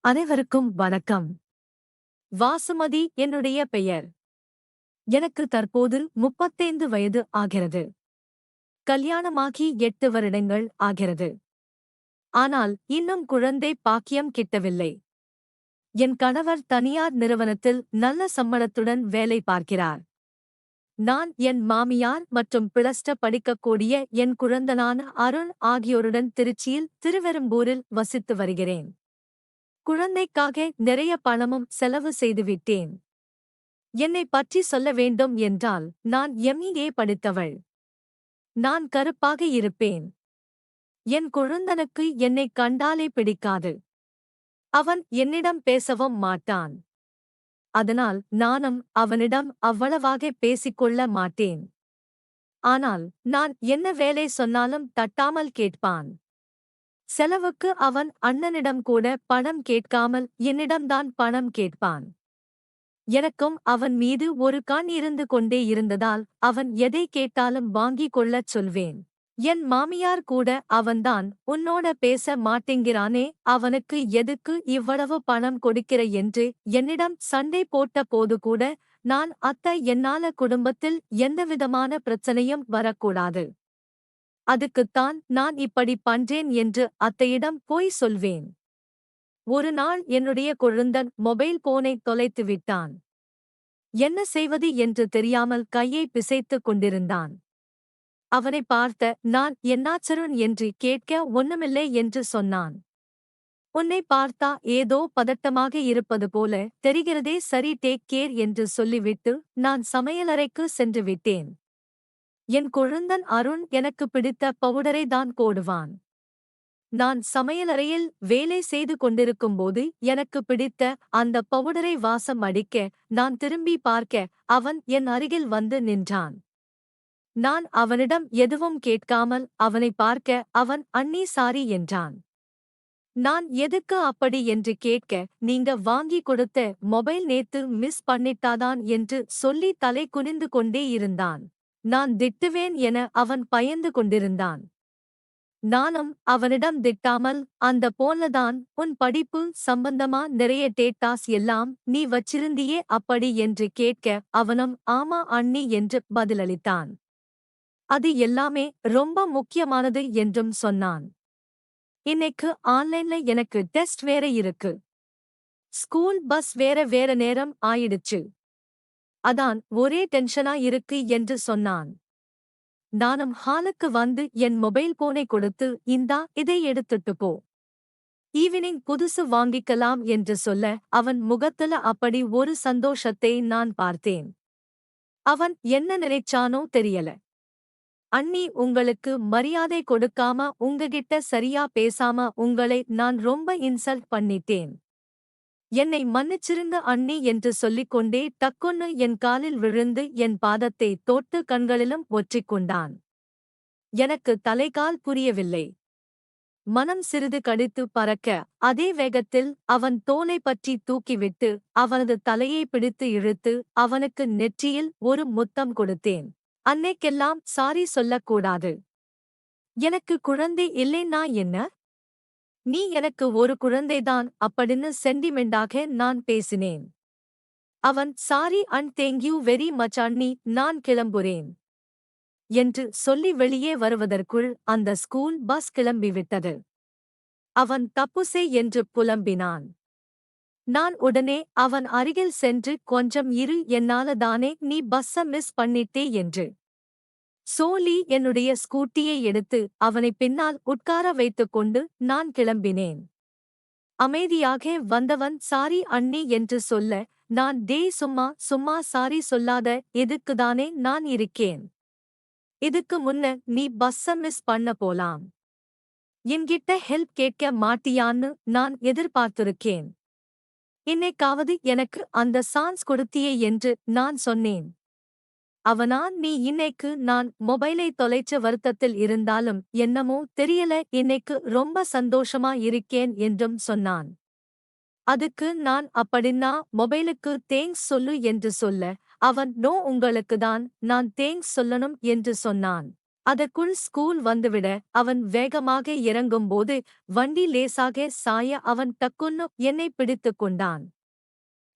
அனைவருக்கும் வணக்கம். வாசுமதி என்னுடைய பெயர். எனக்கு தற்போது 35 வயது ஆகிறது. கல்யாணமாகி 8 வருடங்கள் ஆகிறது. ஆனால் இன்னும் குழந்தை பாக்கியம் கிட்டவில்லை. என் கணவர் தனியார் நிறுவனத்தில் நல்ல சம்பளத்துடன் வேலை பார்க்கிறார். நான் என் மாமியார் மற்றும் பிளஸ்ட படிக்கக்கூடிய என் குழந்தனான அருண் ஆகியோருடன் திருச்சியில் திருவெரும்பூரில் வசித்து வருகிறேன். குழந்தைக்காக நிறைய பணமும் செலவு செய்துவிட்டேன். என்னை பற்றி சொல்ல வேண்டும் என்றால் நான் எம்.ஏ படித்தவள். நான் கருப்பாக இருப்பேன். என் குழந்தனுக்கு என்னைக் கண்டாலே பிடிக்காது. அவன் என்னிடம் பேசவும் மாட்டான். அதனால் நானும் அவனிடம் அவ்வளவாக பேசிக்கொள்ள மாட்டேன். ஆனால் நான் என்ன வேலை சொன்னாலும் தட்டாமல் கேட்பான். செலவுக்கு அவன் அண்ணனிடம் கூட பணம் கேட்காமல் என்னிடம்தான் பணம் கேட்பான். எனக்கும் அவன் மீது ஒரு கண் இருந்து கொண்டே இருந்ததால் அவன் எதை கேட்டாலும் வாங்கிக் கொள்ளச் சொல்வேன். என் மாமியார் கூட அவன்தான் உன்னோட பேச மாட்டேங்கிறானே, அவனுக்கு எதுக்கு இவ்வளவு பணம் கொடுக்கிற என்று என்னிடம் சண்டை போட்ட போது கூட நான் அத்தை, என்னால குடும்பத்தில் எந்தவிதமான பிரச்சனையும் வரக்கூடாது, அதுக்குத்தான் நான் இப்படி பண்றேன் என்று அத்தையிடம் போய் சொல்வேன். ஒரு நாள் என்னுடைய குழந்தன் மொபைல் போனை தொலைத்து விட்டான். என்ன செய்வது என்று தெரியாமல் கையை பிசைத்துக் கொண்டிருந்தான். அவனை பார்த்த நான் என்னாச்சருன் என்று கேட்க ஒண்ணுமில்லை என்று சொன்னான். உன்னை பார்த்தா ஏதோ பதட்டமாக இருப்பது போல தெரிகிறதே, சரி, டேக் கேர் என்று சொல்லிவிட்டு நான் சமையலறைக்கு சென்று விட்டேன். என் குழந்தன் அருண் எனக்கு பிடித்த பவுடரை தான் போடுவான். நான் சமையலறையில் வேலை செய்து கொண்டிருக்கும்போது எனக்கு பிடித்த அந்த பவுடரை வாசம் அடிக்க நான் திரும்பி பார்க்க அவன் என் அருகில் வந்து நின்றான். நான் அவனிடம் எதுவும் கேட்காமல் அவனை பார்க்க அவன் அண்ணி சாரி என்றான். நான் எதுக்கு அப்படி என்று கேட்க, நீங்க வாங்கி கொடுத்த மொபைல் நேத்து மிஸ் பண்ணிட்டாதான் என்று சொல்லி தலை குனிந்து கொண்டே இருந்தான். நான் திட்டுவேன் என அவன் பயந்து கொண்டிருந்தான். நானும் அவனிடம் திட்டாமல், அந்த போன்லதான் உன் படிப்பு சம்பந்தமா நிறைய டேட்டாஸ் எல்லாம் நீ வச்சிருந்தியே அப்படி என்று கேட்க அவனும் ஆமா அண்ணி என்று பதிலளித்தான். அது எல்லாமே ரொம்ப முக்கியமானது என்றும் சொன்னான். இன்னைக்கு ஆன்லைன்ல எனக்கு டெஸ்ட் வேற இருக்கு. ஸ்கூல் பஸ் வேற நேரம் ஆயிடுச்சு. அதான் ஒரே டென்ஷனா இருக்கு என்று சொன்னான். நானும் ஹாலுக்கு வந்து என் மொபைல் போனை கொடுத்து, இந்தா, இதை எடுத்துட்டு போ, ஈவினிங் புதுசு வாங்கிக்கலாம் என்று சொல்ல அவன் முகத்துல அப்படி ஒரு சந்தோஷத்தை நான் பார்த்தேன். அவன் என்ன நினைச்சானோ தெரியல. அண்ணி, உங்களுக்கு மரியாதை கொடுக்காம உங்ககிட்ட சரியா பேசாம உங்களை நான் ரொம்ப இன்சல்ட் பண்ணிட்டேன். என்னை மன்னிச்சிருங்க அண்ணி என்று சொல்லிக்கொண்டே டக்குன்னு என் காலில் விழுந்து என் பாதத்தை தொட்டு கண்களிலும் ஒற்றிக்கொண்டான். எனக்கு தலைகால் புரியவில்லை. மனம் சிறிது கடித்து பறக்க அதே வேகத்தில் அவன் தோலை பற்றி தூக்கிவிட்டு அவனது தலையை பிடித்து இழுத்து அவனுக்கு நெற்றியில் ஒரு முத்தம் கொடுத்தேன். அன்னைக்கெல்லாம் சாரி சொல்லக்கூடாது. எனக்கு குழந்தை இல்லைன்னா என்ன? நீ எனக்கு ஒரு குழந்தைதான் அப்படின்னு சென்டிமெண்டாக நான் பேசினேன். அவன் sorry and thank you very much அண்ணி, நான் கிளம்புறேன் என்று சொல்லி வெளியே வருவதற்குள் அந்த ஸ்கூல் பஸ் கிளம்பிவிட்டது. அவன் தப்புசே என்று புலம்பினான். நான் உடனே அவன் அருகில் சென்று, கொஞ்சம் இரு, என்னால தானே நீ பஸ்ஸ மிஸ் பண்ணிட்டே என்று சொல்லி என்னுடைய ஸ்கூட்டியை எடுத்து அவனை பின்னால் உட்கார வைத்துக்கொண்டு நான் கிளம்பினேன். அமைதியாக வந்தவன் சாரி அண்ணி என்று சொல்ல நான், டேய், சும்மா சாரி சொல்லாத, இதுக்குதானே நான் இருக்கேன். இதுக்கு முன்ன நீ பஸ்ஸ மிஸ் பண்ண போலாம். என்கிட்ட ஹெல்ப் கேட்க மாட்டியான்னு நான் எதிர்பார்த்திருக்கேன். இன்னைக்காவது எனக்கு அந்த சான்ஸ் கொடுத்தியே என்று நான் சொன்னேன். அவனா, நீ இன்னைக்கு நான் மொபைலை தொலைச்ச வருத்தத்தில் இருந்தாலும் என்னமோ தெரியல, இன்னைக்கு ரொம்ப சந்தோஷமா இருக்கேன் என்றும் சொன்னான். அதுக்கு நான், அப்படின்னா மொபைலுக்கு தேங்க்ஸ் சொல்லு என்று சொல்ல அவன், நோ, உங்களுக்குதான் நான் தேங்க்ஸ் சொல்லணும் என்று சொன்னான். அதற்குள் ஸ்கூல் வந்துவிட அவன் வேகமாக இறங்கும்போது வண்டி லேசாக சாய அவன் டக்குன்னு என்னை பிடித்துக் கொண்டான்.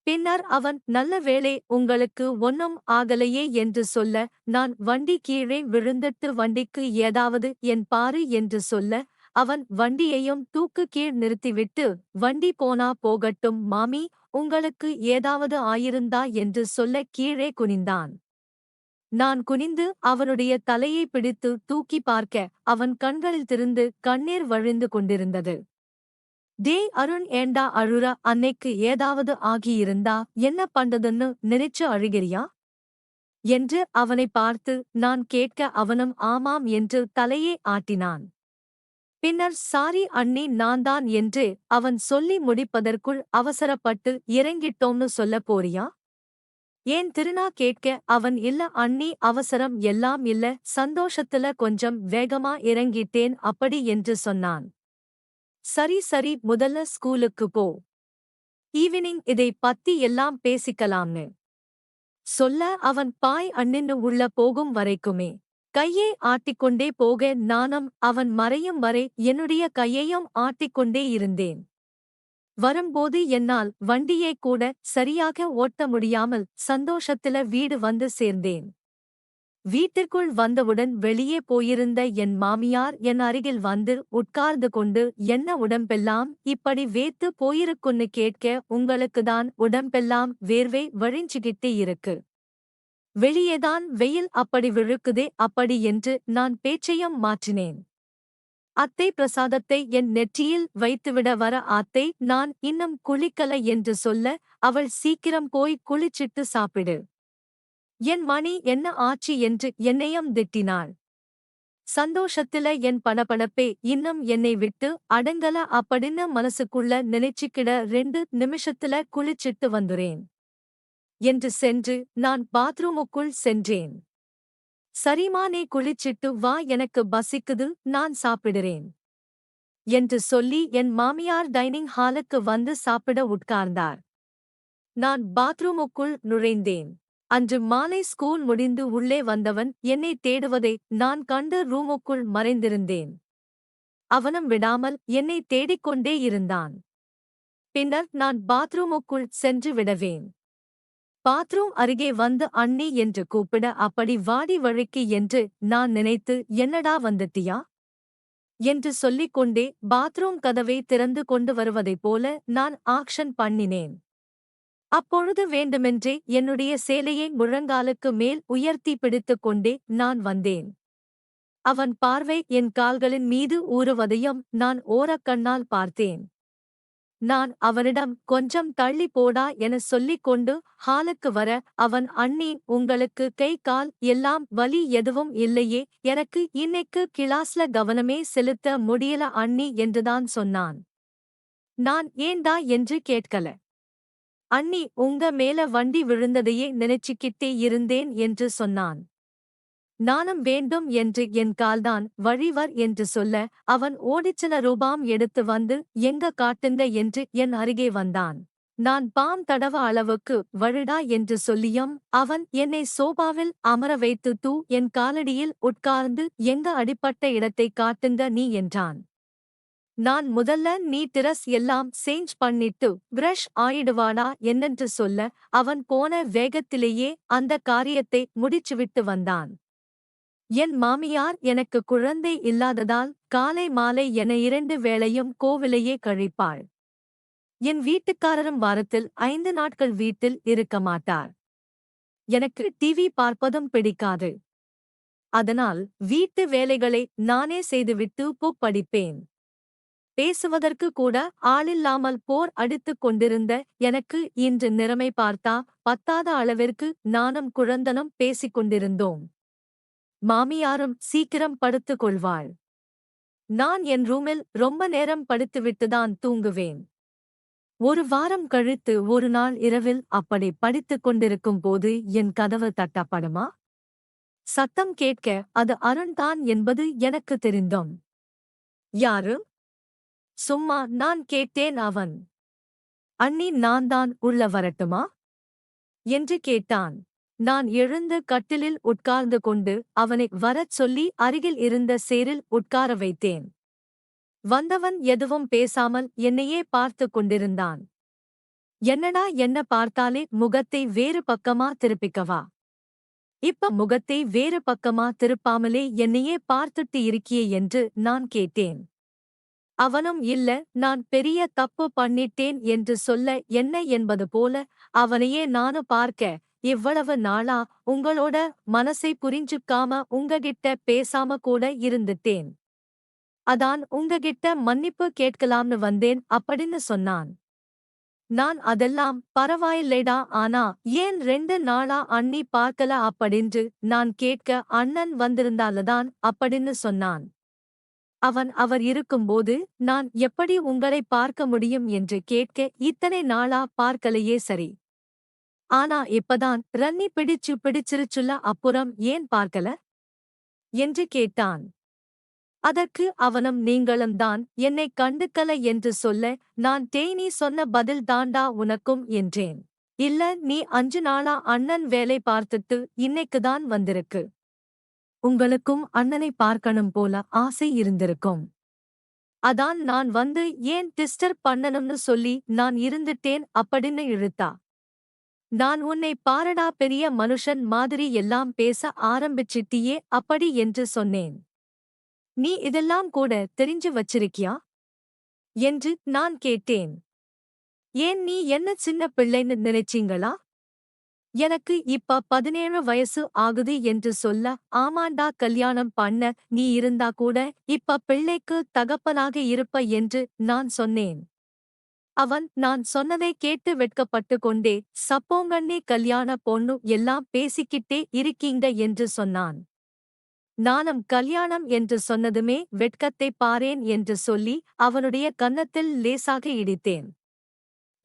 பின்னர் அவன் நல்ல வேளை உங்களுக்கு ஒன்னும் ஆகலையே என்று சொல்ல நான் வண்டி கீழே விழுந்துட்டு வண்டிக்கு ஏதாவது என் பாரு என்று சொல்ல அவன் வண்டியையும் தூக்கு கீழ் நிறுத்திவிட்டு வண்டி போனா போகட்டும் மாமி உங்களுக்கு ஏதாவது ஆயிருந்தா என்று சொல்ல கீழே குனிந்தான். நான் குனிந்து அவனுடைய தலையை பிடித்து தூக்கி பார்க்க அவன் கண்களிலிருந்து கண்ணீர் வழிந்து கொண்டிருந்தது. டேய் அருண் ஏண்டா அழுற அன்னைக்கு ஏதாவது ஆகியிருந்தா என்ன பண்றதுன்னு நினைச்சு அழுகிறியா என்று அவனை பார்த்து நான் கேட்க அவனும் ஆமாம் என்று தலையே ஆட்டினான். பின்னர் சாரி அண்ணி நான்தான் என்று அவன் சொல்லி முடிப்பதற்குள் அவசரப்பட்டு இறங்கிட்டோம்னு சொல்லப் போறியா ஏன் திருநா கேட்க அவன் இல்ல அண்ணி அவசரம் எல்லாம் இல்ல சந்தோஷத்துல கொஞ்சம் வேகமா இறங்கிட்டேன் அப்படி என்று சொன்னான். சரி சரி முதல்ல ஸ்கூலுக்கு போ. ஈவினிங் இதை பத்தி எல்லாம் பேசிக்கலாம்னு சொல்ல அவன் பாய் அண்ணின்னு உள்ள போகும் வரைக்குமே கையை ஆட்டிக்கொண்டே போக நானும் அவன் மறையும் வரை என்னுடைய கையையும் ஆட்டிக்கொண்டே இருந்தேன். வரும்போது என்னால் வண்டியை கூட சரியாக ஓட்ட முடியாமல் சந்தோஷத்தில வீடு வந்து சேர்ந்தேன். வீட்டிற்குள் வந்தவுடன் வெளியே போயிருந்த என் மாமியார் என் அருகில் வந்து உட்கார்ந்து கொண்டு என்ன உடம்பெல்லாம் இப்படி வேத்து போயிருக்குன்னு கேட்க உங்களுக்குதான் உடம்பெல்லாம் வேர்வை வழிஞ்சுகிட்டே இருக்கு. வெளியேதான் வெயில் அப்படி விழுக்குதே அப்படி என்று நான் பேச்சையும் மாற்றினேன். அத்தை பிரசாதத்தை என் நெற்றியில் வைத்துவிட வர அத்தை நான் இன்னும் குளிக்கல என்று சொல்ல அவள் சீக்கிரம் போய் குளிச்சிட்டு சாப்பிடு. என் மணி என்ன ஆச்சு என்று என்னையும் திட்டினாள். சந்தோஷத்தில என் படபடப்பே இன்னும் என்னை விட்டு அடங்கல அப்படின்னு மனசுக்குள்ள நினைச்சுக்கிட 2 நிமிஷத்துல குளிச்சிட்டு வந்துறேன் என்று சென்று நான் பாத்ரூமுக்குள் சென்றேன். சரிமா நீ குளிச்சிட்டு வா எனக்கு பசிக்குது நான் சாப்பிடுறேன் என்று சொல்லி என் மாமியார் டைனிங் ஹாலுக்கு வந்து சாப்பிட உட்கார்ந்தார். நான் பாத்ரூமுக்குள் நுழைந்தேன். அன்று மாலை ஸ்கூல் முடிந்து உள்ளே வந்தவன் என்னை தேடுவதை நான் கண்டு ரூமுக்குள் மறைந்திருந்தேன். அவனும் விடாமல் என்னை தேடிக்கொண்டே இருந்தான். பின்னர் நான் பாத்ரூமுக்குள் சென்று விடவேன். பாத்ரூம் அருகே வந்து அண்ணி என்று கூப்பிட அப்படி வாடி வழிக்கு என்று நான் நினைத்து என்னடா வந்துட்டியா என்று சொல்லிக்கொண்டே பாத்ரூம் கதவை திறந்து கொண்டு வருவதைப் போல நான் ஆக்ஷன் பண்ணினேன். அப்பொழுது வேண்டுமென்றே என்னுடைய சேலையை முழங்காலுக்கு மேல் உயர்த்தி பிடித்துக் கொண்டே நான் வந்தேன். அவன் பார்வை என் கால்களின் மீது ஊறுவதையும் நான் ஓரக்கண்ணால் பார்த்தேன். நான் அவனிடம் கொஞ்சம் தள்ளி போடா என சொல்லிக் கொண்டு ஹாலுக்கு வர அவன் அண்ணி உங்களுக்கு கை கால் எல்லாம் வலி எதுவும் இல்லையே எனக்கு இன்னைக்கு கிளாஸ்ல கவனமே செலுத்த முடியல அண்ணி என்றுதான் சொன்னான். நான் ஏண்டா என்று கேட்கல. அண்ணி உங்க மேல வண்டி விழுந்ததையே நினைச்சுக்கிட்டே இருந்தேன் என்று சொன்னான். நானும் வேண்டும் என்று என் கால்தான் வழிவர் என்று சொல்ல அவன் ஓடிச்சன ரூபாம் எடுத்து வந்து எங்க காட்டுங்க என்று என் அருகே வந்தான். நான் பாம் தடவ அளவுக்கு வழிடா என்று சொல்லியும் அவன் என்னை சோபாவில் அமர வைத்து தூ என் காலடியில் உட்கார்ந்து எங்க அடிப்பட்ட இடத்தை காட்டுங்க நீ என்றான். நான் முதல்ல நீ டிரஸ் எல்லாம் சேஞ்ச் பண்ணிட்டு பிரஷ் ஆயிடுவாடா என்னென்று சொல்ல அவன் போன வேகத்திலேயே அந்த காரியத்தை முடிச்சுவிட்டு வந்தான். என் மாமியார் எனக்கு குழந்தை இல்லாததால் காலை மாலை என 2 வேளையும் கோவிலையே கழிப்பாள். என் வீட்டுக்காரரும் வாரத்தில் 5 நாட்கள் வீட்டில் இருக்க மாட்டார். எனக்கு டிவி பார்ப்பதும் பிடிக்காது. அதனால் வீட்டு வேலைகளை நானே செய்துவிட்டு புக் படிப்பேன். பேசுவதற்கு கூட ஆளில்லாமல் போர் அடித்துக் கொண்டிருந்த எனக்கு இன்று நிலைமை பார்த்தா பத்தாத அளவிற்கு நானும் குழந்தனும் பேசிக் கொண்டிருந்தோம். மாமியாரும் சீக்கிரம் படுத்துக் கொள்வாள். நான் என் ரூமில் ரொம்ப நேரம் படுத்துவிட்டுதான் தூங்குவேன். 1 வாரம் கழித்து ஒரு நாள் இரவில் அப்படி படித்துக் கொண்டிருக்கும் போது என் கதவு தட்டப்படுமா? சத்தம் கேட்க அது அருண்தான் என்பது எனக்கு தெரிந்தோம். யாரு? சும்மா நான் கேட்டேன். அவன் அண்ணி நான்தான் உள்ள வரட்டுமா என்று கேட்டான். நான் எழுந்து கட்டிலில் உட்கார்ந்து கொண்டு அவனை வரச் சொல்லி அருகில் இருந்த சேரில் உட்கார வைத்தேன். வந்தவன் எதுவும் பேசாமல் என்னையே பார்த்து கொண்டிருந்தான். என்னடா, என்ன பார்த்தாலே முகத்தை வேறு பக்கமா திருப்பிக்கவா? இப்ப முகத்தை வேறு பக்கமா திருப்பாமலே என்னையே பார்த்துட்டு இருக்கியே என்று நான் கேட்டேன். அவனும் இல்ல, நான் பெரிய தப்பு பண்ணிட்டேன் என்று சொல்ல என்ன என்பது போல அவனையே நானு பார்க்க, இவ்வளவு நாளா உங்களோட மனசை புரிஞ்சுக்காம உங்ககிட்ட பேசாம கூட இருந்துட்டேன். அதான் உங்ககிட்ட மன்னிப்பு கேட்கலாம்னு வந்தேன் அப்படின்னு சொன்னான். நான் அதெல்லாம் பரவாயில்லைடா, ஆனா ஏன் 2 நாளா அண்ணி பார்க்கல அப்படின்று நான் கேட்க, அண்ணன் வந்திருந்தாலதான் அப்படின்னு சொன்னான். அவர் இருக்கும்போது நான் எப்படி உங்களை பார்க்க முடியும் என்று கேட்க, இத்தனை நாளா பார்க்கலையே சரி. ஆனா இப்பதான் ரன்னி பிடிச்சிருச்சுல, அப்புறம் ஏன் பார்க்கல என்று கேட்டான். அதற்கு அவனும் நீங்களும் தான் என்னை கண்டுக்கல என்று சொல்ல, நான் தேனி சொன்ன பதில் தாண்டா உனக்கும் என்றேன். இல்ல, நீ 5 நாளா அண்ணன் வேலை பார்த்துட்டு இன்னைக்குதான் வந்திருக்கு. உங்களுக்கும் அண்ணனை பார்க்கணும் போல ஆசை இருந்திருக்கும். அதான் நான் வந்து ஏன் டிஸ்டர்ப் பண்ணணும்னு சொல்லி நான் இருந்துட்டேன் அப்படின்னு இழுத்தா. நான் உன்னை பாரடா, பெரிய மனுஷன் மாதிரி எல்லாம் பேச ஆரம்பிச்சிட்டியே அப்படி என்று சொன்னேன். நீ இதெல்லாம் கூட தெரிஞ்சு வச்சிருக்கியா என்று நான் கேட்டேன். ஏன், நீ என்ன சின்ன பிள்ளைன்னு நினைச்சீங்களா? எனக்கு இப்ப 17 வயசு ஆகுது என்று சொல்ல, ஆமாண்டா, கல்யாணம் பண்ண நீ இருந்தா கூட இப்ப பிள்ளைக்கு தகப்பனாக இருப்ப என்று நான் சொன்னேன். அவன் நான் சொன்னதை கேட்டு வெட்கப்பட்டு கொண்டே, சப்போங்கண்ணே, கல்யாண பொண்ணு எல்லாம் பேசிக்கிட்டே இருக்கீங்க என்று சொன்னான். நானும் கல்யாணம் என்று சொன்னதுமே வெட்கத்தை பாரேன் என்று சொல்லி அவனுடைய கன்னத்தில் லேசாக இடித்தேன்.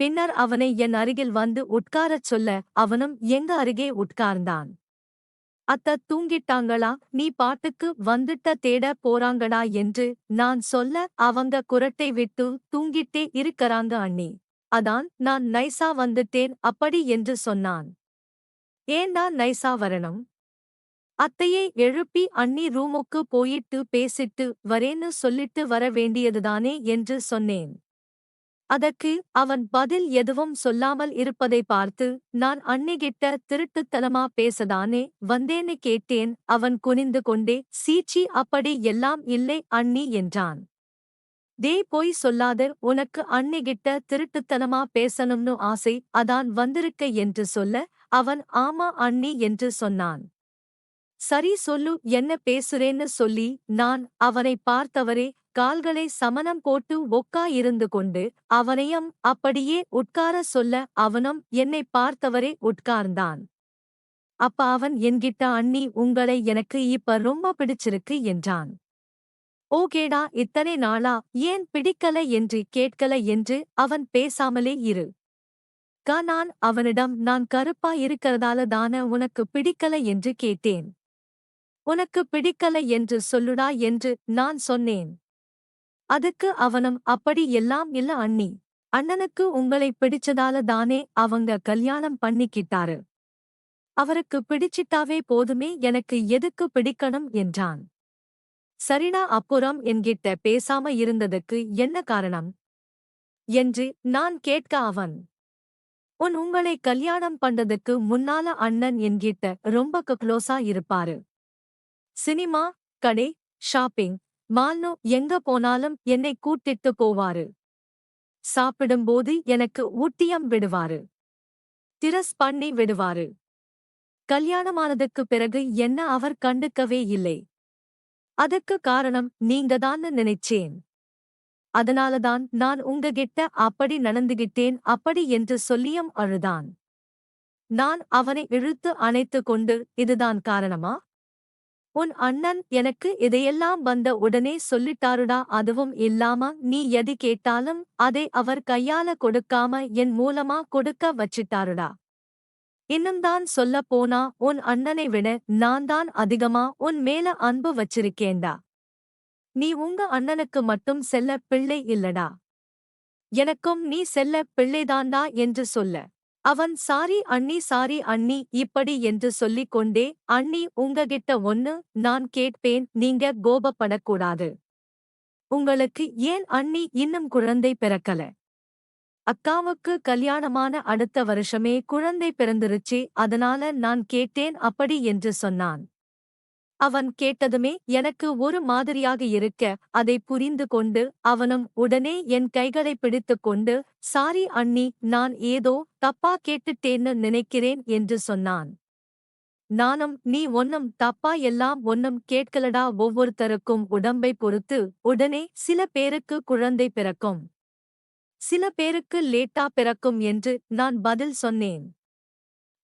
பின்னர் அவனை என் அருகில் வந்து உட்காரச் சொல்ல அவனும் எங்க அருகே உட்கார்ந்தான். அத்த தூங்கிட்டாங்களா, நீ பாட்டுக்கு வந்துட்ட, தேட போறாங்கடா என்று நான் சொல்ல, அவங்க குரட்டை விட்டு தூங்கிட்டே இருக்கறாங்க அண்ணி. அதான் நான் நைசா வந்துட்டேன் அப்படி என்று சொன்னான். ஏண்டா நைசா வரணும்? அத்தையை எழுப்பி அண்ணி ரூமுக்கு போயிட்டு பேசிட்டு வரேன்னு சொல்லிட்டு வர வேண்டியதுதானே என்று சொன்னேன். அதற்கு அவன் பதில் எதுவும் சொல்லாமல் இருப்பதை பார்த்து, நான் அண்ணிகிட்ட திருட்டுத்தனமா பேசதானே வந்தேன்னு கேட்டேன். அவன் குனிந்து கொண்டே, சீச்சி, அப்படி எல்லாம் இல்லை அண்ணி என்றான். டேய், பொய் சொல்லாதர், உனக்கு அண்ணிகிட்ட திருட்டுத்தனமா பேசணும்னு ஆசை, அதான் வந்திருக்க என்று சொல்ல, அவன் ஆமா அண்ணி என்று சொன்னான். சரி சொல்லு, என்ன பேசுறேன்னு சொல்லி நான் அவனை பார்த்தவரே கால்களை சமணம் போட்டு இருந்து கொண்டு அவனையும் அப்படியே உட்கார சொல்ல, அவனும் என்னை பார்த்தவரே உட்கார்ந்தான். அப்ப அவன் என்கிட்ட, அண்ணி, உங்களை எனக்கு இப்ப ரொம்ப பிடிச்சிருக்கு என்றான். ஓகேடா, இத்தனை நாளா ஏன் பிடிக்கல என்று கேட்கல என்று அவன் பேசாமலே இரு. நான் அவனிடம், நான் கருப்பா இருக்கிறதால தான உனக்கு பிடிக்கல என்று கேட்டேன். உனக்கு பிடிக்கல என்று சொல்லுடா என்று நான் சொன்னேன். அதுக்கு அவனும், அப்படி எல்லாம் இல்ல அண்ணி, அண்ணனுக்கு உங்களை பிடிச்சதால தானே அவங்க கல்யாணம் பண்ணிக்கிட்டாரு. அவருக்கு பிடிச்சிட்டாவே போதுமே, எனக்கு எதுக்கு பிடிக்கணும் என்றான். சரிடா, அப்புறம் என்கிட்ட பேசாம இருந்ததுக்கு என்ன காரணம் என்று நான் கேட்க, அவன், உங்களை கல்யாணம் பண்றதுக்கு முன்னால அண்ணன் என்கிட்ட ரொம்ப க்ளோஸா இருப்பாரு. சினிமா, கடை, ஷாப்பிங், மால்னு எங்க போனாலும் என்னை கூட்டிட்டு போவாரு. சாப்பிடும்போது எனக்கு ஊட்டியம் விடுவாரு. திரஸ் பண்ணி விடுவாரு. கல்யாணமானதுக்கு பிறகு என்ன அவர் கண்டுக்கவே இல்லை. அதுக்கு காரணம் நீங்கதான்னு நினைச்சேன். அதனாலதான் நான் உங்ககிட்ட அப்படி நடந்துகிட்டேன் அப்படி என்று சொல்லியும் அழுதான். நான் அவனை இழுத்து அணைத்து கொண்டு, இதுதான் காரணமா? உன் அண்ணன் எனக்கு இதையெல்லாம் வந்த உடனே சொல்லிட்டாருடா. அதுவும் இல்லாம நீ எது கேட்டாலும் அதை அவர் கையால கொடுக்காம என் மூலமா கொடுக்க வச்சிட்டாருடா. இன்னும்தான் சொல்ல போனா உன் அண்ணனை விட நான் தான் அதிகமா உன் மேல அன்பு வச்சிருக்கேன்டா. நீ உங்க அண்ணனுக்கு மட்டும் செல்ல பிள்ளை இல்லடா, எனக்கும் நீ செல்ல பிள்ளைதான்டா என்று சொல்ல அவன் சாரி அண்ணி இப்படி என்று சொல்லிக் கொண்டே, அண்ணி உங்ககிட்ட ஒன்னு நான் கேட்பேன், நீங்க கோபப்படக்கூடாது. உங்களுக்கு ஏன் அண்ணி இன்னும் குழந்தை பிறக்கல? அக்காவுக்கு கல்யாணமான அடுத்த வருஷமே குழந்தை பிறந்துருச்சு, அதனால நான் கேட்டேன் அப்படி என்று சொன்னான். அவன் கேட்டதுமே எனக்கு ஒரு மாதிரியாக இருக்க, அதை புரிந்து கொண்டு அவனும் உடனே என் கைகளை பிடித்துக் கொண்டு, சாரி அண்ணி, நான் ஏதோ தப்பா கேட்டுட்டேன்னு நினைக்கிறேன் என்று சொன்னான். நானும் நீ ஒன்னும் தப்பா எல்லாம் ஒன்னும் கேட்கலடா, ஒவ்வொருத்தருக்கும் உடம்பை பொறுத்து உடனே சில பேருக்கு குழந்தை பிறக்கும், சில பேருக்கு லேட்டா பிறக்கும் என்று நான் பதில் சொன்னேன்.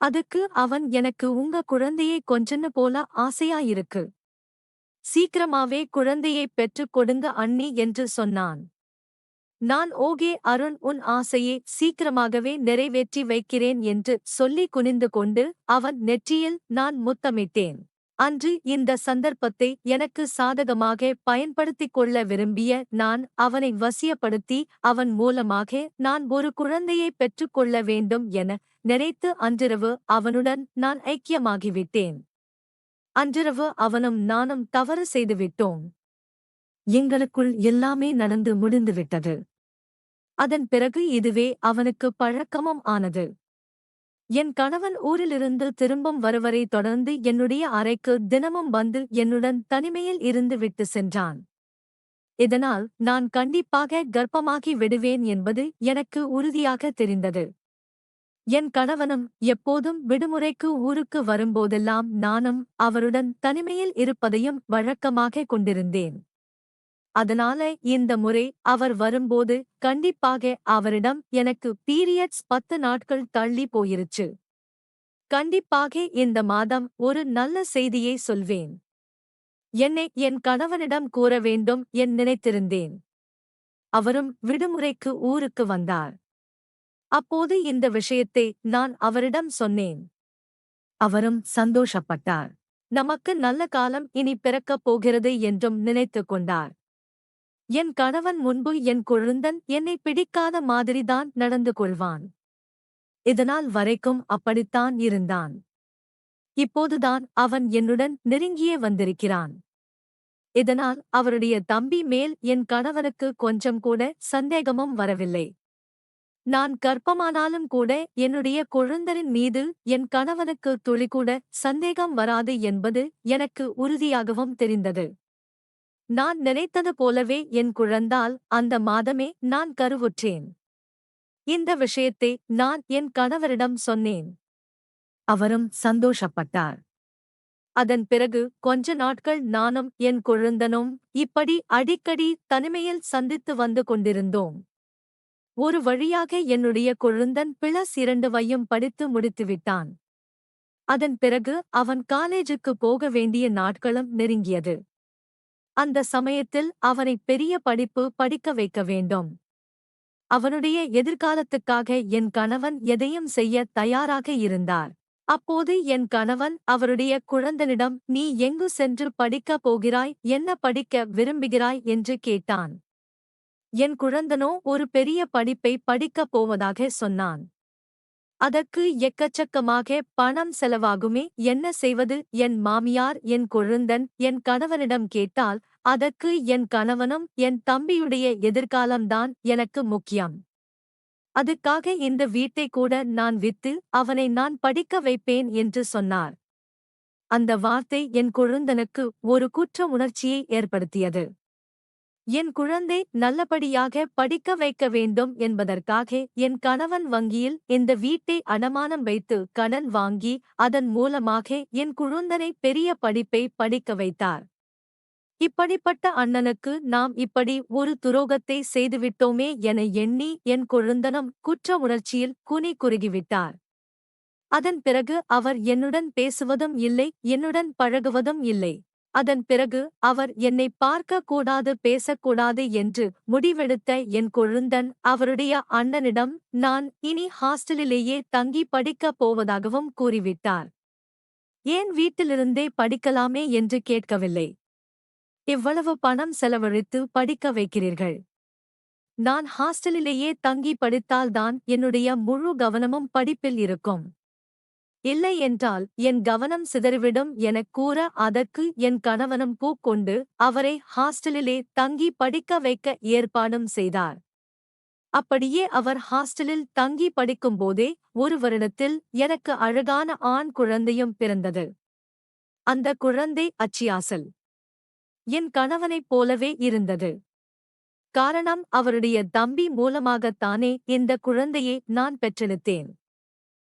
அதுக்கு அவன் எனக்கு உங்க குழந்தையை கொஞ்சன்னு போல ஆசையா இருக்கு, சீக்கிரமாவே குழந்தையை பெற்றுக் கொடுங்க அண்ணி என்று சொன்னான். நான் ஓகே அருண், உன் ஆசையை சீக்கிரமாகவே நிறைவேற்றி வைக்கிறேன் என்று சொல்லி குனிந்து கொண்டு அவன் நெற்றியில் நான் முத்தமிட்டேன். அன்று இந்த சந்தர்ப்பத்தை எனக்கு சாதகமாக பயன்படுத்திக் கொள்ள விரும்பிய நான் அவனை வசியப்படுத்தி அவன் மூலமாக நான் ஒரு குழந்தையை பெற்றுக்கொள்ள வேண்டும் என நினைத்து அன்றிரவு அவனுடன் நான் ஐக்கியமாகிவிட்டேன். அன்றிரவு அவனும் நானும் தவறு செய்துவிட்டோம். எங்களுக்குள் எல்லாமே நடந்து முடிந்துவிட்டது. அதன் பிறகு இதுவே அவனுக்கு பழக்கமும் ஆனது. என் கணவன் ஊரிலிருந்து திரும்பும் வருவரை தொடர்ந்து என்னுடைய அறைக்கு தினமும் வந்து என்னுடன் தனிமையில் இருந்து விட்டு சென்றான். இதனால் நான் கண்டிப்பாக கர்ப்பமாகி விடுவேன் என்பது எனக்கு உறுதியாக தெரிந்தது. என் கணவனும் எப்போதும் விடுமுறைக்கு ஊருக்கு வரும்போதெல்லாம் நானும் அவருடன் தனிமையில் இருப்பதையும் வழக்கமாக கொண்டிருந்தேன். அதனால இந்த முறை அவர் வரும்போது கண்டிப்பாக அவரிடம் எனக்கு பீரியட்ஸ் 10 நாட்கள் தள்ளி போயிருச்சு, கண்டிப்பாக இந்த மாதம் ஒரு நல்ல செய்தியை சொல்வேன் என்னை என் கணவனிடம் கூற வேண்டும் என் நினைத்திருந்தேன். அவரும் விடுமுறைக்கு ஊருக்கு வந்தார். அப்போது இந்த விஷயத்தை நான் அவரிடம் சொன்னேன். அவரும் சந்தோஷப்பட்டார். நமக்கு நல்ல காலம் இனி பிறக்கப் போகிறது என்றும் நினைத்துக் கொண்டார். என் கணவன் முன்பு என் கொழுந்தன் என்னை பிடிக்காத மாதிரிதான் நடந்து கொள்வான். இதனால் வரைக்கும் அப்படித்தான் இருந்தான். இப்போதுதான் அவன் என்னுடன் நெருங்கியே வந்திருக்கிறான். இதனால் அவருடைய தம்பி மேல் என் கணவனுக்கு கொஞ்சம் கூட சந்தேகமும் வரவில்லை. நான் கர்ப்பமானாலும் கூட என்னுடைய கொழுந்தனின் மீது என் கணவனுக்கு துளிகூட சந்தேகம் வராது என்பது எனக்கு உறுதியாகவும் தெரிந்தது. நான் நினைத்தது போலவே என் குழந்தால் அந்த மாதமே நான் கருவுற்றேன். இந்த விஷயத்தை நான் என் கணவரிடம் சொன்னேன். அவரும் சந்தோஷப்பட்டார். அதன் பிறகு கொஞ்ச நாட்கள் நானும் என் கொழுந்தனும் இப்படி அடிக்கடி தனிமையில் சந்தித்து வந்து கொண்டிருந்தோம். ஒரு வழியாக என்னுடைய கொழுந்தன் +2 2 படித்து முடித்துவிட்டான். அதன் பிறகு அவன் காலேஜுக்கு போக வேண்டிய நாட்களும் நெருங்கியது. அந்த சமயத்தில் அவனை பெரிய படிப்பு படிக்க வைக்க வேண்டும். அவனுடைய எதிர்காலத்துக்காக என் கணவன் எதையும் செய்ய தயாராக இருந்தார். அப்போது என் கணவன் அவருடைய குழந்தனிடம், நீ எங்கு சென்று படிக்கப் போகிறாய், என்ன படிக்க விரும்புகிறாய் என்று கேட்டான். என் குழந்தனோ ஒரு பெரிய படிப்பை படிக்கப் போவதாக சொன்னான். அதற்கு எக்கச்சக்கமாக பணம் செலவாகுமே, என்ன செய்வது? என் மாமியார் என் கொழுந்தன் என் கணவனிடம் கேட்டால் அதற்கு என் கணவனும் என் தம்பியுடைய எதிர்காலம்தான் எனக்கு முக்கியம், அதுக்காக இந்த வீட்டை கூட நான் வித்து அவனை நான் படிக்க வைப்பேன் என்று சொன்னார். அந்த வார்த்தை என் கொழுந்தனுக்கு ஒரு குற்ற உணர்ச்சியை ஏற்படுத்தியது. என் குழந்தை நல்லபடியாக படிக்க வைக்க வேண்டும் என்பதற்காக என் கணவன் வங்கியில் இந்த வீட்டை அடமானம் வைத்து கடன் வாங்கி அதன் மூலமாக என் குழந்தனை பெரிய படிப்பை படிக்க வைத்தார். இப்படிப்பட்ட அண்ணனுக்கு நாம் இப்படி ஒரு துரோகத்தை செய்துவிட்டோமே என எண்ணி என் கொழுந்தனும் குற்ற உணர்ச்சியில் குனி குறுகிவிட்டார். அதன் பிறகு அவர் என்னுடன் பேசுவதும் இல்லை, என்னுடன் பழகுவதும் இல்லை. அதன் பிறகு அவர் என்னை பார்க்க கூடாது, பேசக்கூடாது என்று முடிவெடுத்த என் கொழுந்தன் அவருடைய அண்ணனிடம் நான் இனி ஹாஸ்டலிலேயே தங்கி படிக்கப் போவதாகவும் கூறிவிட்டார். ஏன் வீட்டிலிருந்தே படிக்கலாமே என்று கேட்கவில்லை. இவ்வளவு பணம் செலவழித்து படிக்க வைக்கிறீர்கள், நான் ஹாஸ்டலிலேயே தங்கி படித்தால்தான் என்னுடைய முழு கவனமும் படிப்பில் இருக்கும். இல்லை என்றால் என் கவனம் சிதறிவிடும் எனக் கூற அதற்கு என் கணவனும் பூக்கொண்டு அவரை ஹாஸ்டலிலே தங்கி படிக்க வைக்க ஏற்பாடும் செய்தார். அப்படியே அவர் ஹாஸ்டலில் தங்கி படிக்கும்போதே ஒரு வருடத்தில் எனக்கு அழகான ஆண் குழந்தையும் பிறந்தது. அந்த குழந்தை அச்சியாசல். என் கணவனைப் போலவே இருந்தது. காரணம் அவருடைய தம்பி மூலமாகத்தானே இந்த குழந்தையை நான் பெற்றெடுத்தேன்.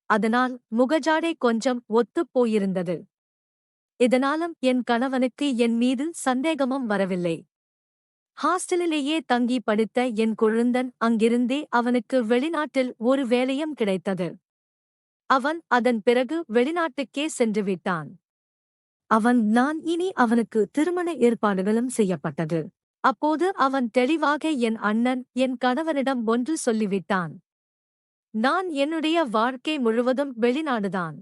அதனால் முகஜாடை கொஞ்சம் ஒத்துப் போயிருந்தது. இதனாலும் என் கணவனுக்கு என் மீது சந்தேகமும் வரவில்லை. ஹாஸ்டலிலேயே தங்கி படித்த என் குழந்தன் அங்கிருந்தே அவனுக்கு வெளிநாட்டில் ஒரு வேலையும் கிடைத்தது. அவன் அதன் பிறகு வெளிநாட்டுக்கே சென்று விட்டான். நான் இனி அவனுக்கு திருமண ஏற்பாடுகளும் செய்யப்பட்டது. அப்போது அவன் தெளிவாக என் அண்ணன் என் கணவனிடம் ஒன்று சொல்லிவிட்டான். நான் என்னுடைய வாழ்க்கை முழுவதும் வெளிநாடுதான்.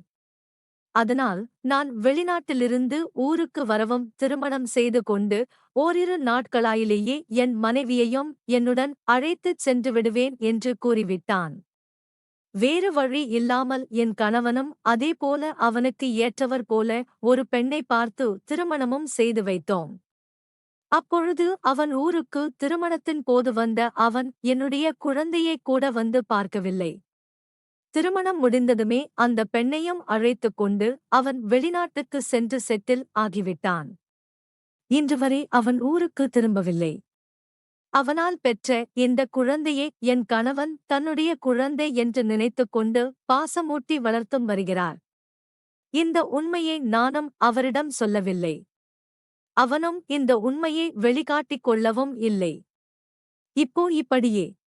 அதனால் நான் வெளிநாட்டிலிருந்து ஊருக்கு வரவும் திருமணம் செய்து கொண்டு ஓரிரு நாட்களாயிலேயே என் மனைவியையும் என்னுடன் அழைத்துச் சென்று விடுவேன் என்று கூறிவிட்டான். வேறு வழி இல்லாமல் என் கணவனும் அதேபோல அவனுக்கு ஏற்றவர் போல ஒரு பெண்ணை பார்த்து திருமணமும் செய்து வைத்தோம். அப்பொழுது அவன் ஊருக்கு திருமணத்தின் போது வந்த அவன் என்னுடைய குழந்தையை கூட வந்து பார்க்கவில்லை. திருமணம் முடிந்ததுமே அந்த பெண்ணையும் அழைத்துக் கொண்டு அவன் வெளிநாட்டுக்கு சென்று செட்டில் ஆகிவிட்டான். இன்று வரை அவன் ஊருக்கு திரும்பவில்லை. அவனால் பெற்ற இந்த குழந்தையை என் கணவன் தன்னுடைய குழந்தை என்று நினைத்துக் கொண்டு பாசமூட்டி வளர்த்தும் வருகிறார். இந்த உண்மையை நானும் அவரிடம் சொல்லவில்லை. அவனும் இந்த உண்மையை வெளிக்காட்டிக் கொள்ளவும் இல்லை. இப்போ இப்படியே